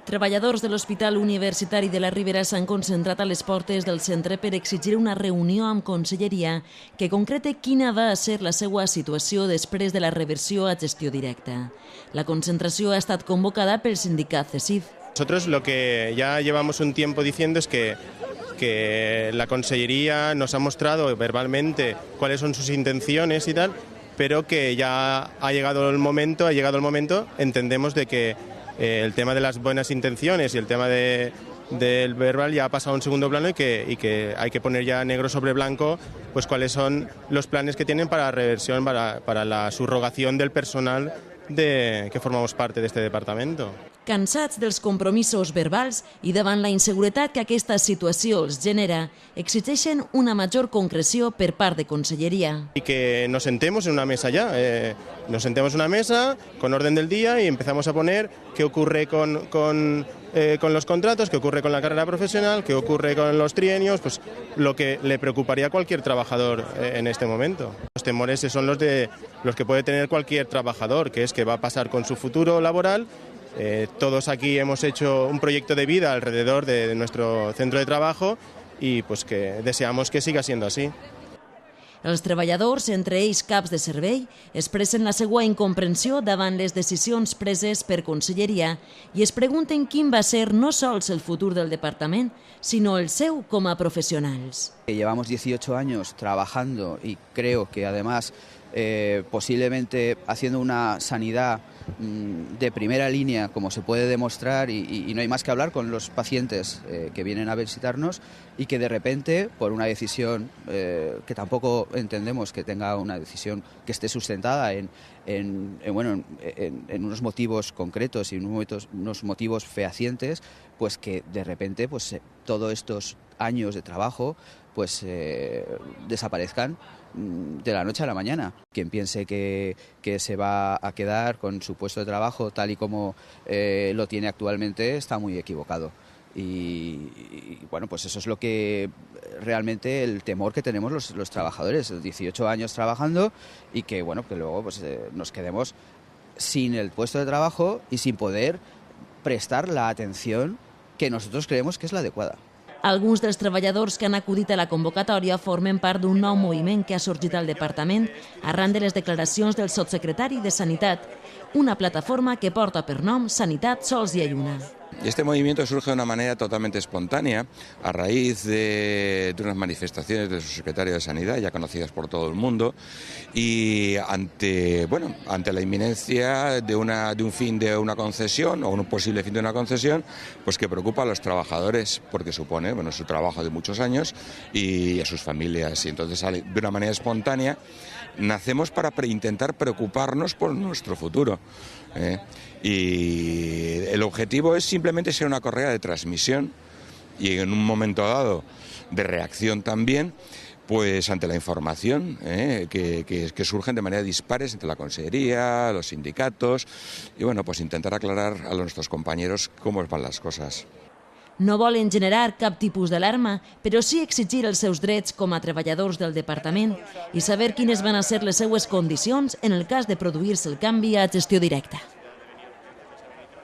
Treballadors de l'Hospital Universitari de la Ribera s'han concentrat a les portes del centre per exigir una reunió amb Conselleria que concrete quina va ser la seva situació després de la reversió a gestió directa. La concentració ha estat convocada pel sindicat CESIF. Nosotros lo que ya llevamos un tiempo diciendo es que la Consellería nos ha mostrado verbalmente cuáles son sus intenciones y tal, pero que ya ha llegado el momento, entendemos de que el tema de las buenas intenciones y el tema del verbal ya ha pasado a un segundo plano y que hay que poner ya negro sobre blanco pues cuáles son los planes que tienen para la reversión, para la subrogación del personal que formamos parte de este departamento. Cansats dels compromisos verbals i davant la inseguretat que aquesta situació els genera, exigeixen una major concreció per part de Conselleria. Y que nos sentemos en una mesa ya, nos sentemos en una mesa con orden del día y empezamos a poner qué ocurre con los contratos, qué ocurre con la carrera profesional, qué ocurre con los trienios, pues lo que le preocuparía a cualquier trabajador en este momento. Los temores son los que puede tener cualquier trabajador, que es que va a pasar con su futuro laboral. Todos aquí hemos hecho un proyecto de vida alrededor de nuestro centro de trabajo y pues que deseamos que siga siendo así. Els treballadors, entre ells caps de servei, expressen la seva incomprensió davant les decisions preses per Conselleria i es pregunten quin va ser no sols el futur del departament, sinó el seu com a professionals. Llevamos 18 años trabajando y creo que además posiblemente haciendo una sanidad de primera línea, como se puede demostrar, y no hay más que hablar con los pacientes que vienen a visitarnos y que de repente, por una decisión que tampoco entendemos que tenga una decisión que esté sustentada en unos motivos concretos y unos motivos fehacientes, pues que de repente pues todos estos años de trabajo pues desaparezcan de la noche a la mañana. Quien piense que se va a quedar con su puesto de trabajo tal y como lo tiene actualmente está muy equivocado. Y bueno, pues eso es lo que realmente el temor que tenemos los trabajadores, 18 años trabajando y que bueno, que luego pues, nos quedemos sin el puesto de trabajo y sin poder prestar la atención que nosotros creemos que es la adecuada. Alguns dels treballadors que han acudit a la convocatòria formen part d'un nou moviment que ha sorgit al departament arran de les declaracions del sotssecretari de Sanitat, una plataforma que porta per nom Sanitat Sols i Lluna. Este movimiento surge de una manera totalmente espontánea a raíz de unas manifestaciones del subsecretario de Sanidad, ya conocidas por todo el mundo, y ante la inminencia de un fin de una concesión o un posible fin de una concesión, pues que preocupa a los trabajadores porque supone su trabajo de muchos años y a sus familias. Y entonces, de una manera espontánea, nacemos para intentar preocuparnos por nuestro futuro. Y el objetivo es simplemente ser una correa de transmisión y en un momento dado de reacción también, pues ante la información que surgen de manera dispares entre la Consellería, los sindicatos y bueno, pues intentar aclarar a nuestros compañeros cómo van las cosas. No volen generar cap tipus d'alarma, però sí exigir els seus drets com a treballadors del departament i saber quines van a ser les seues condicions en el cas de produir-se el canvi a gestió directa.